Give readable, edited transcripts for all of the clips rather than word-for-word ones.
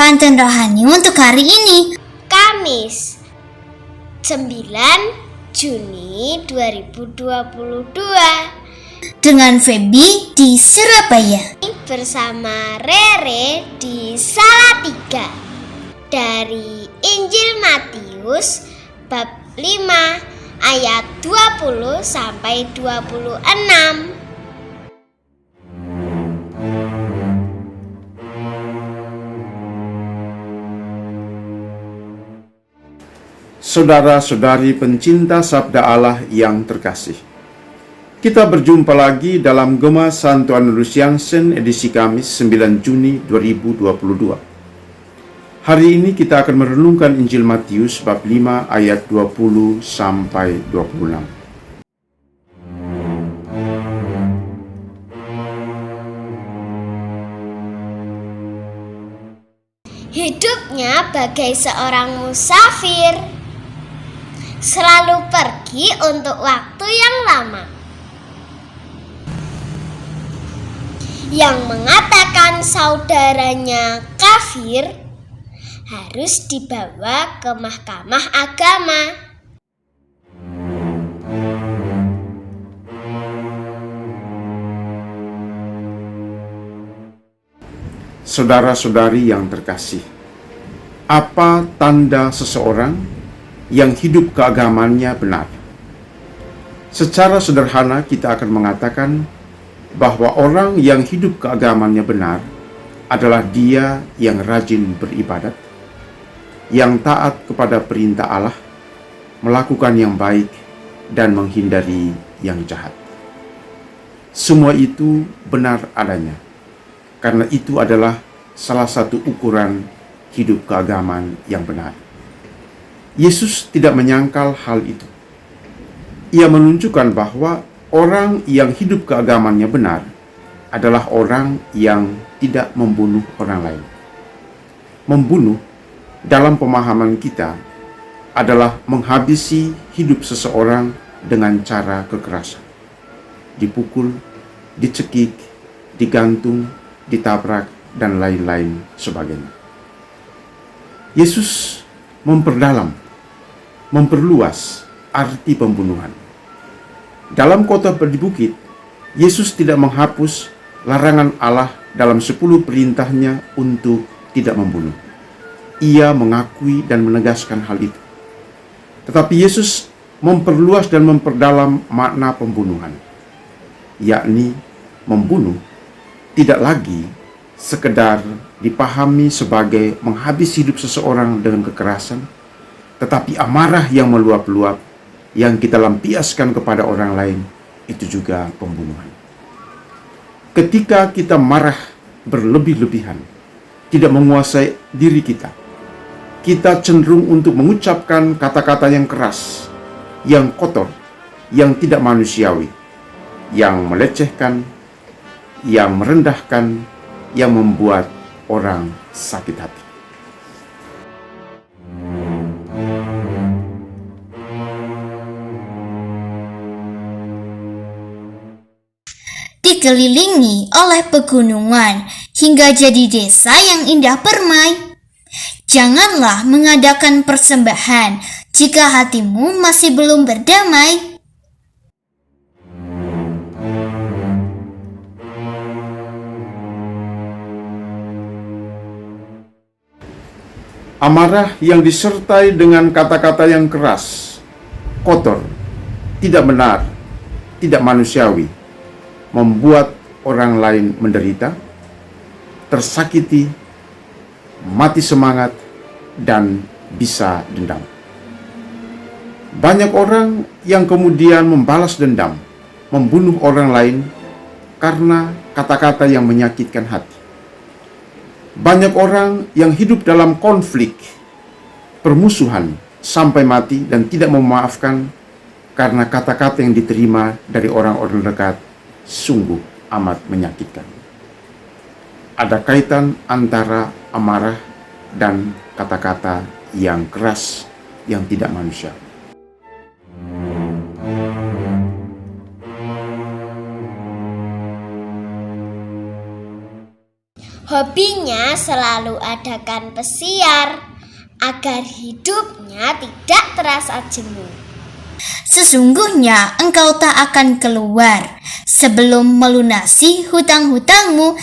Pantun rohani untuk hari ini, Kamis 9 Juni 2022 dengan Feby di Surabaya bersama Rere di Salatiga. Dari Injil Matius bab 5 ayat 20 sampai 26. Saudara-saudari pencinta Sabda Allah yang terkasih, kita berjumpa lagi dalam Gema Santo Andrews Jansen edisi Kamis 9 Juni 2022. Hari ini kita akan merenungkan Injil Matius bab 5 ayat 20 sampai 26. Hidupnya bagai seorang musafir, selalu pergi untuk waktu yang lama. Yang mengatakan saudaranya kafir harus dibawa ke mahkamah agama. Saudara-saudari yang terkasih, apa tanda seseorang yang hidup keagamannya benar? Secara sederhana kita akan mengatakan bahwa orang yang hidup keagamannya benar adalah dia yang rajin beribadat, yang taat kepada perintah Allah, melakukan yang baik, dan menghindari yang jahat. Semua itu benar adanya, karena itu adalah salah satu ukuran hidup keagamaan yang benar. Yesus tidak menyangkal hal itu. Ia menunjukkan bahwa orang yang hidup keagamannya benar adalah orang yang tidak membunuh orang lain. Membunuh dalam pemahaman kita adalah menghabisi hidup seseorang dengan cara kekerasan. Dipukul, dicekik, digantung, ditabrak, dan lain-lain sebagainya. Yesus memperdalam, memperluas arti pembunuhan. Dalam khotbah di bukit, Yesus tidak menghapus larangan Allah dalam 10 perintahnya untuk tidak membunuh. Ia mengakui dan menegaskan hal itu. Tetapi Yesus memperluas dan memperdalam makna pembunuhan, yakni membunuh tidak lagi sekedar dipahami sebagai menghabisi hidup seseorang dengan kekerasan, tetapi amarah yang meluap-luap yang kita lampiaskan kepada orang lain, itu juga pembunuhan. Ketika kita marah berlebih-lebihan, tidak menguasai diri kita, kita cenderung untuk mengucapkan kata-kata yang keras, yang kotor, yang tidak manusiawi, yang melecehkan, yang merendahkan, yang membuat orang sakit hati. dikelilingi oleh pegunungan hingga jadi desa yang indah permai. Janganlah mengadakan persembahan jika hatimu masih belum berdamai. Amarah yang disertai dengan kata-kata yang keras, kotor, tidak benar, tidak manusiawi, membuat orang lain menderita, tersakiti, mati semangat, dan bisa dendam. Banyak orang yang kemudian membalas dendam, membunuh orang lain karena kata-kata yang menyakitkan hati. Banyak orang yang hidup dalam konflik, permusuhan sampai mati dan tidak memaafkan karena kata-kata yang diterima dari orang-orang dekat sungguh amat menyakitkan. Ada kaitan antara amarah dan kata-kata yang keras yang tidak manusiawi. Hobinya selalu adakan pesiar agar hidupnya tidak terasa jenuh. Sesungguhnya engkau tak akan keluar sebelum melunasi hutang-hutangmu.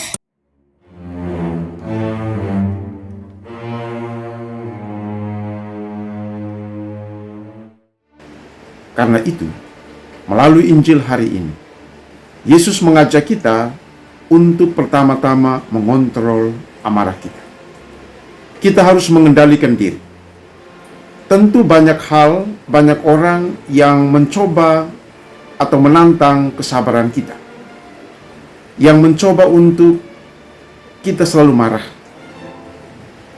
Karena itu, melalui Injil hari ini, Yesus mengajak kita untuk pertama-tama mengontrol amarah kita. Kita harus mengendalikan diri. Tentu banyak hal, banyak orang yang mencoba atau menantang kesabaran kita, yang mencoba untuk kita selalu marah.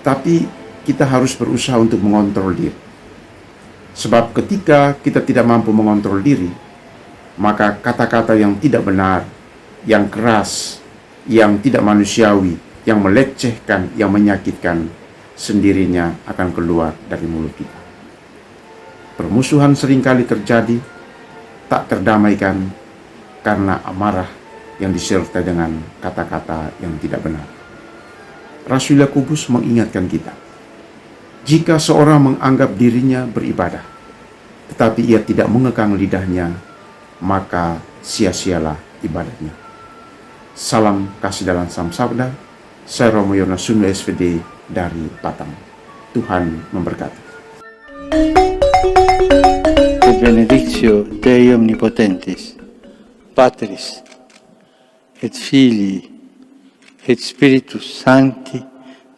Tapi kita harus berusaha untuk mengontrol diri. Sebab ketika kita tidak mampu mengontrol diri, maka kata-kata yang tidak benar, yang keras, yang tidak manusiawi, yang melecehkan, yang menyakitkan, sendirinya akan keluar dari mulut kita. Permusuhan seringkali terjadi, tak terdamaikan karena amarah yang disertai dengan kata-kata yang tidak benar. Rasul Yakobus mengingatkan kita, jika seorang menganggap dirinya beribadah, tetapi ia tidak mengekang lidahnya, maka sia-sialah ibadahnya. Salam kasih dalam Samsabda. Saya Romo Yonas Sunda SVD dari Batam. Tuhan memberkati. Et benedictio Dei Omnipotentis, Patris, et Filii, et Spiritus Sancti,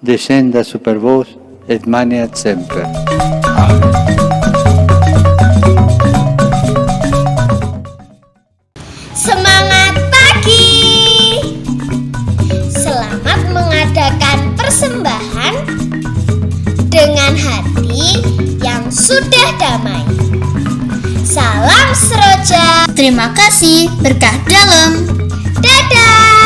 descenda super vos, et maneat semper. Amen. Semangat pagi! Selamat mengadakan persembahan dengan hati yang sudah damai. Salam seroja. Terima kasih, berkah dalam. Dadah!